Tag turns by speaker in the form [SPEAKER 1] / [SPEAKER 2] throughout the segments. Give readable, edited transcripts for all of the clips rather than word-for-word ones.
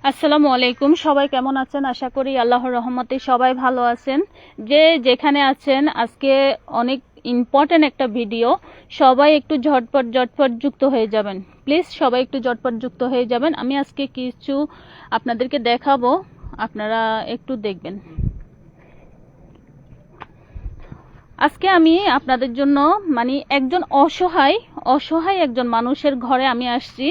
[SPEAKER 1] আসসালামু আলাইকুম, সবাই কেমন আছেন? আশা করি আল্লাহর রহমতে সবাই ভালো আছেন। যে যেখানে আছেন, আজকে অনেক ইম্পর্টেন্ট একটা ভিডিও। সবাই একটু ঝটপট ঝটপট যুক্ত হয়ে যাবেন, প্লিজ সবাই একটু ঝটপট যুক্ত হয়ে যাবেন। আমি আজকে কিছু আপনাদেরকে দেখাবো, আপনারা একটু দেখবেন। আজকে আমি আপনাদের জন্য একজন অসহায় একজন মানুষের ঘরে আমি আসছি।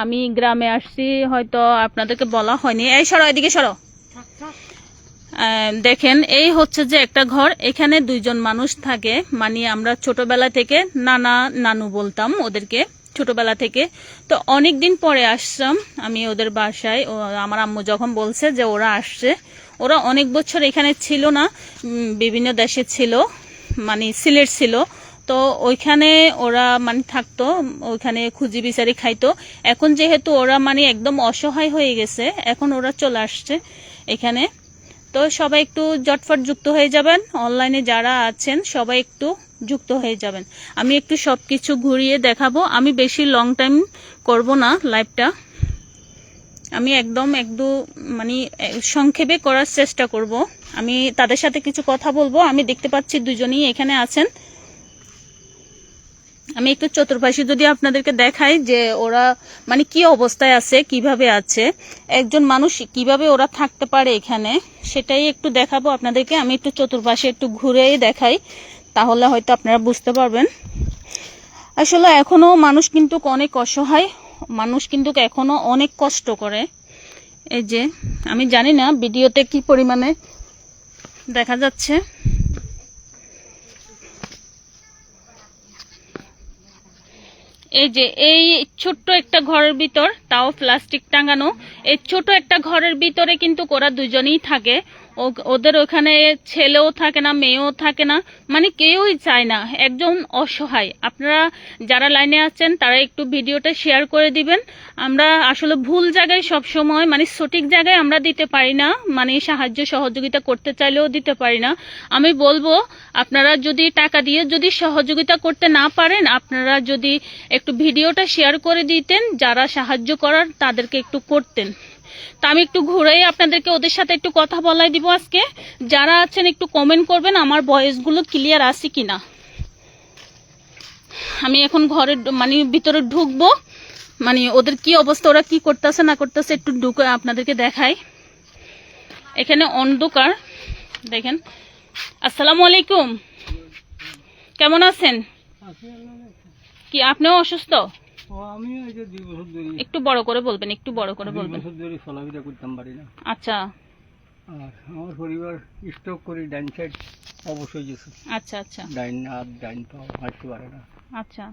[SPEAKER 1] আমি গ্রামে আসছি, হয়তো আপনাদেরকে বলা হয়নি। এই সরো, এদিকে সরো। দেখেন, এই হচ্ছে যে একটা ঘর। এখানে দুইজন মানুষ থাকে। আমরা ছোটবেলা থেকে নানা নানু বলতাম ওদেরকে, ছোটবেলা থেকে। তো অনেক দিন পরে আসলাম আমি ওদের বাসায়। আমার আম্মু যখন বলছে যে ওরা আসছে, ওরা অনেক বছর এখানে ছিল না, বিভিন্ন দেশে ছিল, সিলেট ছিল। তো ওইখানে ওরা থাকতো, ওইখানে খুঁজি বিচারি খাইতো। এখন যেহেতু ওরা একদম অসহায় হয়ে গেছে, এখন ওরা চলে আসছে এখানে। তো সবাই একটু জটফট যুক্ত হয়ে যাবেন, অনলাইনে যারা আছেন সবাই একটু যুক্ত হয়ে যাবেন। আমি একটু সবকিছু ঘুরিয়ে দেখাবো। আমি বেশি লং টাইম করব না লাইভটা, আমি একদম সংক্ষেপে করার চেষ্টা করব। আমি তাদের সাথে কিছু কথা বলবো। আমি দেখতে পাচ্ছি দুজনেই এখানে আছেন। আমি একটু চতুর্পাশে যদি আপনাদেরকে দেখাই যে ওরা কি অবস্থায় আছে, কিভাবে আছে, একজন মানুষ কিভাবে ওরা থাকতে পারে এখানে, সেটাই একটু দেখাবো আপনাদেরকে। আমি একটু চতুর্পাশে একটু ঘুরে দেখাই, তাহলে হয়তো আপনারা বুঝতে পারবেন। আসলে এখনো মানুষ কিন্তু অনেক অসহায়, মানুষ কিন্তু এখনো অনেক কষ্ট করে। এই যে আমি জানি না ভিডিওতে কি পরিমাণে দেখা যাচ্ছে। এই যে এই ছোট্ট একটা ঘরের ভিতর, তাও প্লাস্টিক টাঙানো, এই ছোট একটা ঘরের ভিতরে কিন্তু ওরা দুজনেই থাকে। ওদের ওখানে ছেলেও থাকে না, মেয়েও থাকে না, কেউই চায় না। একজন অসহায়। আপনারা যারা লাইনে আছেন তারা একটু ভিডিওটা শেয়ার করে দিবেন। আমরা আসলে ভুল জায়গায় সবসময় সঠিক জায়গায় আমরা দিতে পারি না, সাহায্য সহযোগিতা করতে চাইলেও দিতে পারি না। আমি বলবো, আপনারা যদি টাকা দিয়ে যদি সহযোগিতা করতে না পারেন, আপনারা যদি একটু ভিডিওটা শেয়ার করে দিতেন, যারা সাহায্য করার তাদেরকে একটু করতেন। তা আমি একটু ঘুরেই আপনাদেরকে ওদের সাথে একটু কথা বলাই দিব আজকে। যারা আছেন একটু কমেন্ট করবেন আমার ভয়েসগুলো ক্লিয়ার আছে কিনা। আমি এখন ঘরের ভিতরে ঢুকবো, ওদের কি অবস্থা, ওরা কি করতেছে না করতেছে একটু ঢুকে আপনাদেরকে দেখাই। এখানে অন্ধকার, দেখেন। আসসালামু আলাইকুম, কেমন আছেন? কি আপনিও অসুস্থ? একটু বড় করে বলবেন, একটু বড় করে বলবেন।
[SPEAKER 2] চলাফেরা করতাম পারি না।
[SPEAKER 1] আচ্ছা।
[SPEAKER 2] আর আমার পরিবার স্ট্রোক করে ডাইন সাইড অবশ্যই গেছে।
[SPEAKER 1] আচ্ছা আচ্ছা।
[SPEAKER 2] ডাইন হাত ডাইন পা হাঁটতে পারে না।
[SPEAKER 1] আচ্ছা।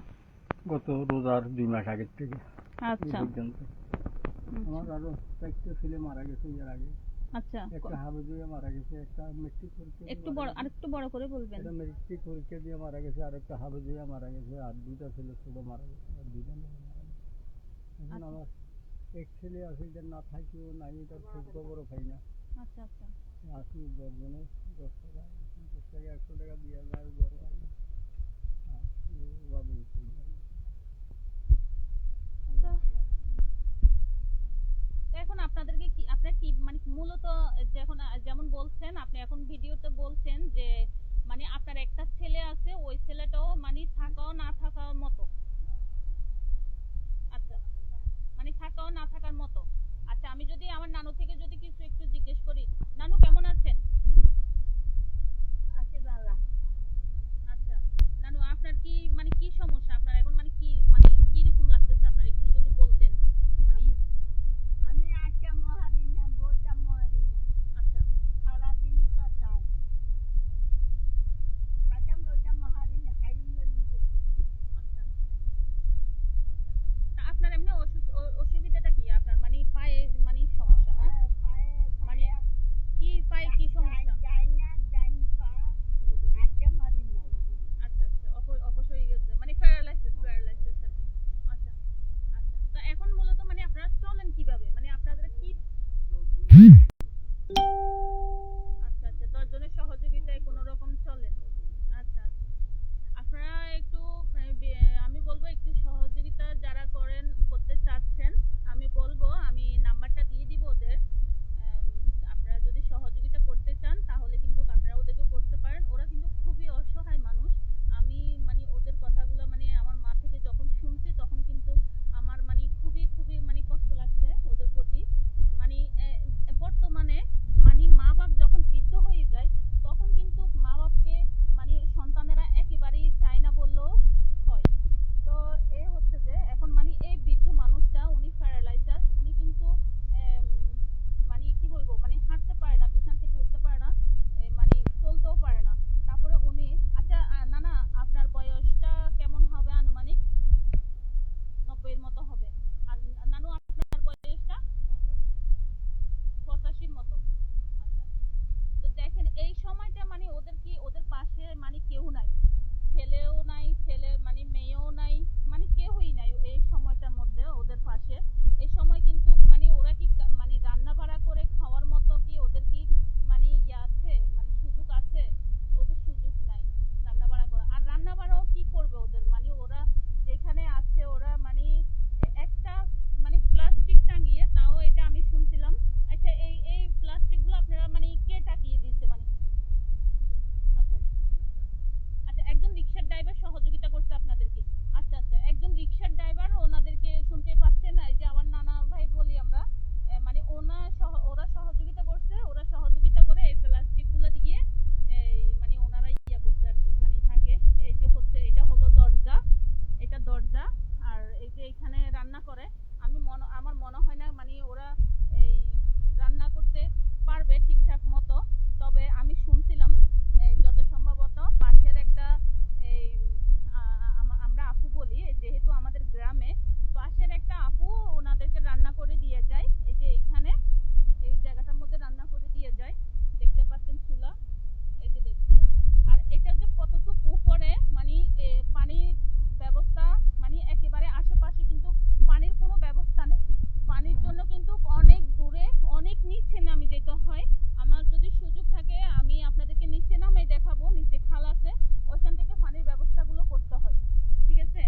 [SPEAKER 2] গত রোজার 2 মাস আগের থেকে
[SPEAKER 1] আচ্ছা
[SPEAKER 2] পর্যন্ত। আমার আরো 4টা ছেলে মারা গেছে এর আগে।
[SPEAKER 1] আচ্ছা।
[SPEAKER 2] একটা হাফেজে মারা গেছে, একটা মেট্রিক পরীক্ষা
[SPEAKER 1] একটু বড়, আরেকটু বড় করে বলবেন।
[SPEAKER 2] একটা মেট্রিক পরীক্ষা দিয়ে মারা গেছে, আর একটা হাফেজে মারা গেছে, আর 2টা ছেলে ছোট মারা গেছে, আর 2টা মেয়ে মারা গেছে। এখন আমার এক ছেলে আছে, যে না থাকিও নাই, তার খোঁজ খবরও পাই না।
[SPEAKER 1] আচ্ছা আচ্ছা।
[SPEAKER 2] আসি 10 জনে 10 টাকা 50 টাকা 100 টাকা দিয়ে যায় বড় হয়।
[SPEAKER 1] এখন আপনাদেরকে কি, আপনার কি মূলত যখন যেমন বলছেন, আপনি এখন ভিডিওতে বলছেন যে আপনার একটা ছেলে আছে, ওই ছেলেটাও থাকাও না থাকার মতো। আচ্ছা, থাকাও না থাকার মতো। আচ্ছা, আমি যদি আমার নানু থেকে যদি কিছু একটু জিজ্ঞেস করি, নানু কেমন আছেন? আচ্ছা নানু, আপনার কি কি সমস্যা, আপনার এখন কি কি রকম লাগতেছে, আপনার একটু যদি বলতেন।
[SPEAKER 3] আমি আজকে মহারিণ না, বউটা মহারিণ।
[SPEAKER 1] আচ্ছা।
[SPEAKER 3] সারাদিন হতো তাই খাইতাম, বউটা মহারিণ না, খাইলাম লিন করছি।
[SPEAKER 1] আচ্ছা। তা আপনার এমনি অসুবিধাটা কি আপনার, পায়ে সমস্যা না?
[SPEAKER 3] পায়ে
[SPEAKER 1] কি পায়ে কি সমস্যা?
[SPEAKER 3] ডাইন পা আজকে মহারিণ না।
[SPEAKER 1] আচ্ছা আচ্ছা, অবশ হয়ে গেছে, প্যারালাইসিস আর কি। আচ্ছা আচ্ছা। তো এখন মূলত আপনারা চলেন কিভাবে, আপনাদের কি? আচ্ছা আচ্ছা, 10 জনের সহযোগিতায় কোনো রকম চলেন। আচ্ছা আচ্ছা। আপনারা একটু আমি বলবো একটু সহযোগিতা যারা করেন এইখানে রান্না করে। আমার মনে হয় না মানে ওরা এই রান্না করতে পারবে ঠিকঠাক মতো। তবে আমি শুনছিলাম যত সম্ভবত পাশের একটা এই আমরা আপু বলি, যেহেতু আমাদের গ্রামে পাশের একটা আপু ওনাদেরকে রান্না করে দিয়ে যায়। এই যে এইখানে এই জায়গাটার মধ্যে রান্না করে দিয়ে যায়, দেখতে পাচ্ছেন চুলা, এই যে দেখছেন। আর এটা যে কতটুকু উপরে মানে পানির ব্যবস্থা মানে একেবারে আশেপাশে কিন্তু পানির কোনো ব্যবস্থা নেই। পানির জন্য কিন্তু অনেক দূরে অনেক নিচে নামে যেতে হয়। আমার যদি সুযোগ থাকে আমি আপনাদেরকে নিচে নামে দেখাবো, নিচে খাল আছে, ওইখান থেকে পানির ব্যবস্থাগুলো করতে হয়। ঠিক আছে,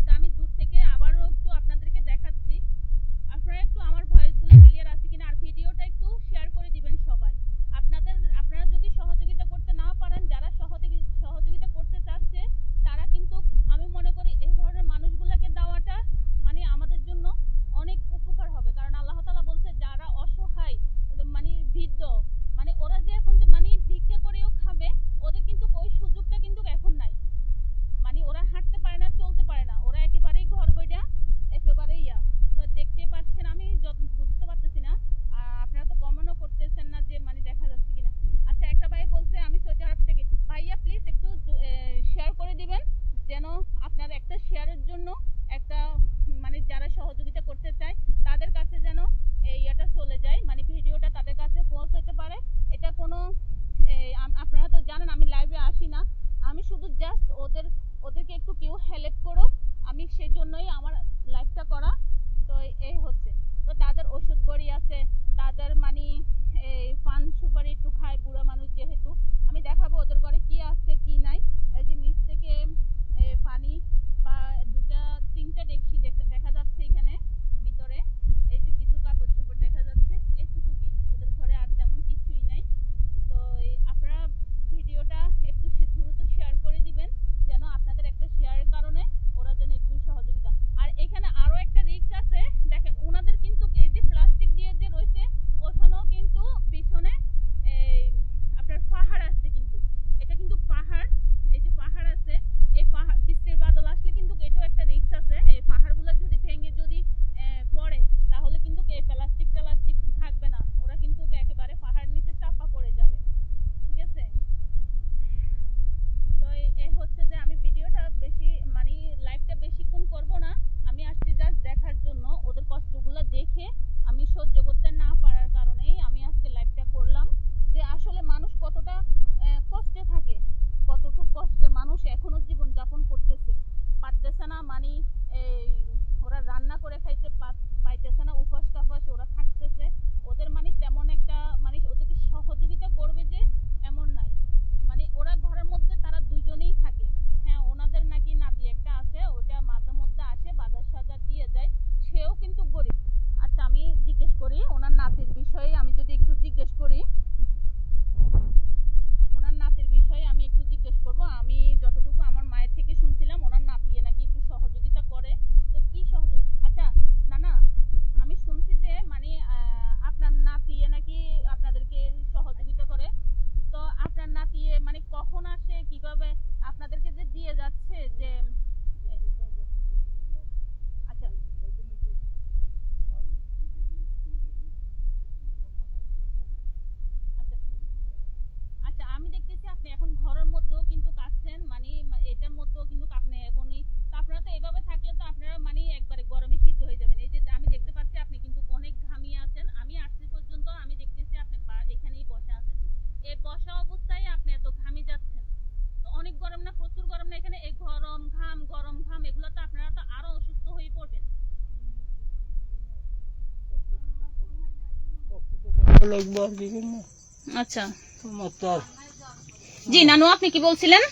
[SPEAKER 1] তা আমি দূর থেকে আবারও একটু আপনাদেরকে দেখাচ্ছি। আপনারা একটু আমার ভয়েসগুলো ক্লিয়ার আছে কিনা, আর ভিডিওটা একটু শেয়ার করে দিবেন সবাই। আপনারা যদি সহযোগিতা করতে না পারেন, যারা সহযোগিতা করতে চাচ্ছে তারা কিন্তু আমি মনে করি এই ধরনের মানুষগুলোকে দেওয়াটা মানে আমাদের জন্য অনেক উপকার হবে। কারণ আল্লাহ তাআলা বলছে যারা অসহায় মানে বৃদ্ধ মানে ওরা যে এখন যে মানে ভিক্ষা করেও খাবে, ওদের কিন্তু ওই সুযোগটা কিন্তু এখন নাই। মানে ওরা হাঁটতে পারে না, চলতে পারে না, ওরা একেবারেই ঘর বইটা একেবারেই তো দেখতে পাচ্ছেন। আমি বুঝতে পারতেছি না, আপনারা তো কমেন্টও করতেছেন না যে মানে দেখা যাচ্ছে কিনা। আচ্ছা, একটা ভাই বলছে আমি সৌদি আরব থেকে। ভাইয়া প্লিজ একটু শেয়ার করে দিবেন, যেন আপনার একটা শেয়ারের জন্য একটা মানে যারা সহযোগিতা করতে চায় তাদের কাছে যেন ইয়েটা চলে যায়, মানে ভিডিওটা তাদের কাছে পৌঁছাতে পারে। এটা কোনো আপনারা তো জানেন আমি লাইভে আসি না, আমি শুধু জাস্ট ওদেরকে একটু কেউ হেল্প করো, আমি সেই জন্যই আমার লাইভটা করা। তো এই হচ্ছে, তো তাদের ওষুধ বড়ি আছে, তাদের মানে এই পান সুপারি একটু খায় বুড়া মানুষ যেহেতু। আমি দেখাবো ওদের ঘরে কি আছে কি নাই। এই যে নিচ থেকে পানি বা তিনটা ডেকচি দেখা যাচ্ছে এখানে ভিতরে। এই যে কিছু কাপড় চোপড় দেখা যাচ্ছে, এইটুকু কি ওদের ঘরে, আর তেমন কিছুই নাই। তো আপনারা ভিডিওটা একটু দ্রুত শেয়ার করে দিবেন, যেন আপনাদের একটা শেয়ারের কারণে ওরা যেন একটু সহযোগিতা। আর এখানে আরো একটা রিস্ক আছে, দেখেন ওনাদের কিন্তু এই যে প্লাস্টিক দিয়ে যে রয়েছে ওখানেও কিন্তু পিছনে এই আপনার পাহাড় আছে, কিন্তু এটা কিন্তু পাহাড়, এই যে পাহাড় আছে, এই পাহাড় বৃষ্টির বাদল আসলে কিন্তু এটাও একটা রিস্ক আছে। এই পাহাড়গুলো যদি ভেঙে যদি পড়ে তাহলে কিন্তু প্লাস্টিক থাকবে না, ওরা কিন্তু একেবারে পাহাড় নিচে চাপা পড়ে যাবে। ঠিক আছে, তো এই হচ্ছে যে আমি ভিডিওটা বেশি মানে লাইভটা বেশিক্ষণ করব না, আমি আসছি জাস্ট দেখার জন্য। ওদের কষ্টগুলো দেখে আমি সহ্য করতে না পারার কারণেই আমি আজকে লাইভটা করলাম, যে আসলে মানুষ কতটা কষ্টে থাকে, কতটুকু কষ্টে মানুষ এখনো জীবন যাপন করতেছে, পারতেছে না মানে এই ওরা রান্না করে খাইতে পাইতেছে না, উপাস কাপাস ওরা থাকতেছে। ওদের মানে তেমন একটা মানে ওদেরকে সহযোগিতা করবে যে এমন নাই, মানে ওরা ঘরের মধ্যে তারা দুজনেই থাকে। হ্যাঁ, ওনাদের নাকি নাতি একটা আছে, ওটা মাঝে মধ্যে আসে বাজার সাজার দিয়ে যায়, সেও কিন্তু গরিব। আচ্ছা, আমি জিজ্ঞেস করি ওনার নাতির বিষয়ে, আমি যদি একটু জিজ্ঞেস করি ওনার নাতির বিষয়ে আমি একটু জিজ্ঞেস করব। আমি যতটুকু আমার মায়ের থেকে শুনছিলাম ওনার নাতি নাকি একটু সহযোগিতা করে। তো কি সহযোগিতা? আচ্ছা না আমি শুনছি যে মানে আপনার নাতি নাকি আপনাদেরকে সহযোগিতা করে। তো আপনার নাতি মানে কখন আসে, কিভাবে আপনাদেরকে যে দিয়ে যাচ্ছে যে আচ্ছা আচ্ছা আমি দেখতেছি আপনি এখন ঘরের মধ্যেও কিন্তু কাটছেন, মানে এটার মধ্যেও কিন্তু আপনি এখনই, তো আপনারা তো এভাবে থাকলে তো আপনারা মানে একবারে গরমে সিদ্ধ হয়ে যাবেন। এই যে আমি দেখতে পাচ্ছি আপনি কিন্তু অনেক ঘামিয়ে আছেন, আমি আসছি পর্যন্ত আমি দেখতেছি আপনি এখানেই বসে আছেন, এই বসা অবস্থায় আপনি এত ঘামি যাচ্ছেন। তো অনেক গরম না, প্রচুর গরম না এখানে? এই গরম ঘাম এগুলো তো আপনারা তো আরো অসুস্থ হয়ে পড়বেন। আচ্ছা জি নানু, আপনি কি বলছিলেন?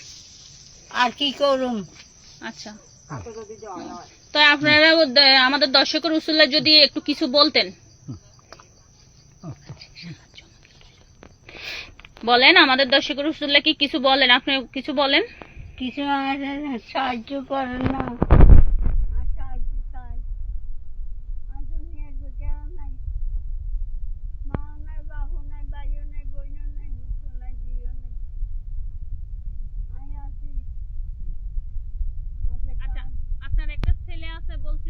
[SPEAKER 3] আর কি করুম,
[SPEAKER 1] আচ্ছা, তো আপনারা আমাদের দর্শকের উসুল্লা যদি একটু কিছু বলতেন, বলেন। আমাদের দর্শকের উসুল্লা কি কিছু বলেন, আপনি কিছু বলেন।
[SPEAKER 3] কিছু আমাদের সাহায্য করেন না, আর সাহায্য চাই। আর দুনিয়ার বুকেও নাই, মা নাই, বাবু নাই, ভাইও নাই, বোনও নাই, মুখও নাই, জিও নাই। আমি আছি।
[SPEAKER 1] আচ্ছা, আপনার একটা ছেলে আছে বলছে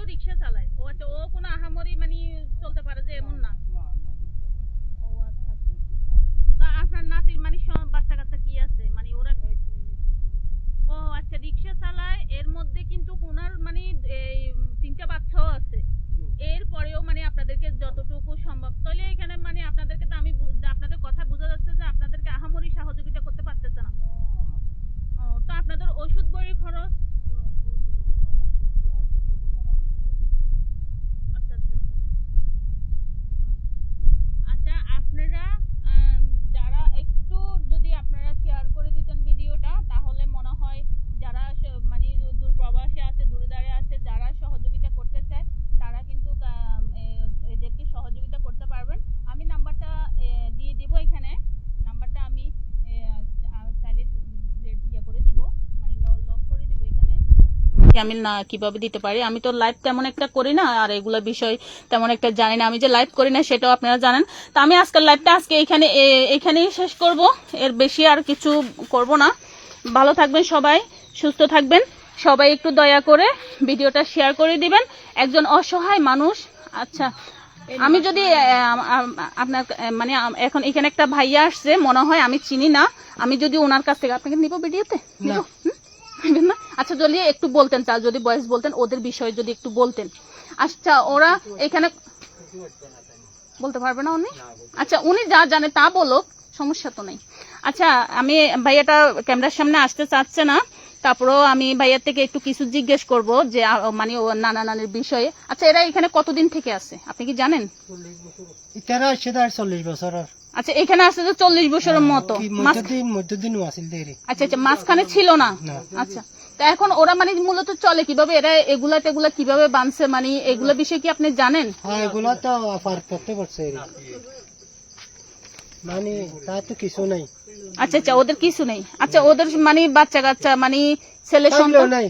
[SPEAKER 1] ভাইও রিক্সা চালায়? ও আচ্ছা, ও কোনো আহামরি মানে চলতে পারে যে এমন না? ও আচ্ছা। তা আপনার নাতির মানে বাচ্চা কাচ্চা কি আছে, মানে ওরা? ও আচ্ছা, রিক্সা চালায়, এর মধ্যে কিন্তু ওনার মানে এই 3টা বাচ্চাও আছে। এরপরেও মানে আপনাদেরকে যতটুকু সম্ভব, তাহলে এখানে মানে আপনাদেরকে তো আমি আপনাদের কথা বোঝা যাচ্ছে যে আপনাদেরকে আহামরি সহযোগিতা করতে পারতেছে না। ও, তো আপনাদের ওষুধ বড়ির খরচ? আচ্ছা আচ্ছা আচ্ছা। আচ্ছা, আপনারা যারা একটু যদি আপনারা শেয়ার করে দিতেন ভিডিওটা, তাহলে মনে হয় যারা মানে দূরপ্রবাসে আছে, দূরে দাঁড়িয়ে আছে, যারা সহযোগিতা করতে চায় তারা কিন্তু এদেরকে সহযোগিতা করতে পারবেন। আমি নাম্বারটা দিয়ে দিব এখানে। নাম্বারটা আমি চাইলে ইয়ে করে দিব, মানে লক করে দিব এখানে। আমি না কিভাবে দিতে পারি, আমি তো লাইভ তেমন একটা করি না, আর এগুলো বিষয় তেমন একটা জানি না। আমি যে লাইভ করি না সেটাও আপনারা জানেন। তো আমি আজকের লাইভটা এখানেই শেষ করব, এর বেশি আর কিছু করব না। ভালো থাকবেন সবাই, সুস্থ থাকবেন সবাই, একটু দয়া করে ভিডিওটা শেয়ার করে দিবেন। একজন অসহায় মানুষ। আচ্ছা, আমি যদি আপনার মানে এখন এখানে একটা ভাইয়া আসছে, মনে হয় আমি চিনি না, আমি যদি ওনার কাছ থেকে আপনাকে নিব ভিডিওতে না? আচ্ছা, যদি একটু বলতেন, তা যদি বয়স বলতেন, ওদের বিষয়ে যদি একটু বলতেন। আচ্ছা, ওরা এখানে বলতে পারবে না উনি? আচ্ছা, উনি যা জানে তা বলো, সমস্যা তো নেই। আচ্ছা, আমি ভাইয়াটা ক্যামেরার সামনে আসতে চাচ্ছে না, তারপরেও আমি ভাইয়ার থেকে একটু কিছু জিজ্ঞেস করব যে মানে ও নানা নানির বিষয়ে। আচ্ছা, এরা এখানে কতদিন থেকে আছে আপনি কি জানেন?
[SPEAKER 2] ইতারা আসছে 40 বছর।
[SPEAKER 1] আচ্ছা, এখানে আসছে তো 40 বছরের মতো। আচ্ছা আচ্ছা, মাঝখানে ছিল না? আচ্ছা, তা এখন ওরা মানে মূলত চলে কিভাবে? এরা এগুলা টেগুলা কিভাবে বানছে, মানে এগুলা বিষয়ে কি আপনি জানেন?
[SPEAKER 2] এগুলা তো পার করতে পারছে, মানে তা তো কিছু নাই।
[SPEAKER 1] আচ্ছা আচ্ছা, ওদের কিছু নেই। আচ্ছা, ওদের মানে বাচ্চা কাচ্চা মানে ছেলে সন্তান নাই?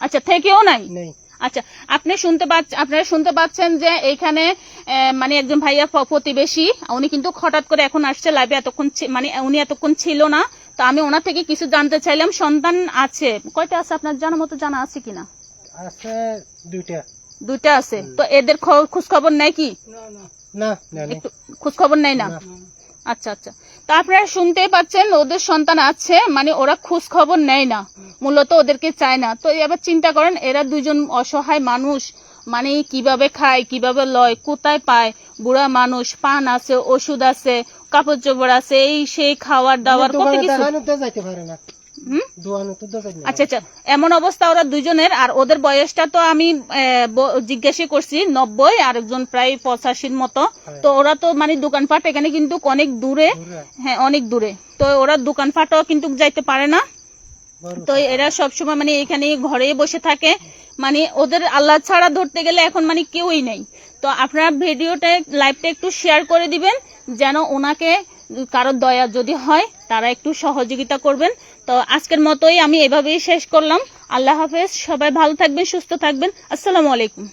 [SPEAKER 1] আচ্ছা, থেকেও নাই? আচ্ছা, আপনারা শুনতে পাচ্ছেন যে এখানে মানে একজন ভাইয়া প্রতিবেশী, উনি কিন্তু হঠাৎ করে এখন আসছে লাইভে, এতক্ষণ মানে উনি এতক্ষণ ছিল না। তো আমি ওনার থেকে কিছু জানতে চাইলাম। সন্তান আছে কয়টা আছে আপনার জানার মতো, জানা আছে কিনা?
[SPEAKER 2] আছে দুইটা
[SPEAKER 1] আছে। তো এদের খোঁজ খবর নেই কি?
[SPEAKER 2] না,
[SPEAKER 1] একটু খোঁজ খবর নেই না? আচ্ছা আচ্ছা, তো আপনারা শুনতেই পাচ্ছেন ওদের সন্তান আছে, মানে ওরা খোঁজ খবর নেয় না, মূলত ওদেরকে চায় না। তো এবার চিন্তা করেন, এরা দুজন অসহায় মানুষ, মানে কিভাবে খায়, কিভাবে লয়, কোথায় পায়? বুড়া মানুষ, পান আছে, ওষুধ আছে, কাপড় চোপড় আছে, এই সেই খাওয়ার দাওয়ার কত কিছু। আচ্ছা আচ্ছা, এমন অবস্থা ওরা দুজনের। আর ওদের বয়সটা তো আমি জিজ্ঞাসা করছি 90, আর একজন প্রায় 85 মতো। তো ওরা তো মানে দোকানপাট এখানে কিন্তু অনেক দূরে, হ্যাঁ অনেক দূরে। তো ওরা দোকানপাটও কিন্তু যাইতে পারে না। তো এরা সবসময় মানে এখানে ঘরে বসে থাকে, মানে ওদের আল্লাহ ছাড়া ধরতে গেলে এখন মানে কেউই নেই। তো আপনারা ভিডিওটা লাইভটা একটু শেয়ার করে দিবেন, যেন ওনাকে কারো দয়া যদি হয় তারা একটু সহযোগিতা করবেন। তো আজকের মতোই আমি এভাবেই শেষ করলাম। আল্লাহ হাফেজ, সবাই ভালো থাকবেন, সুস্থ থাকবেন। আসসালামু আলাইকুম।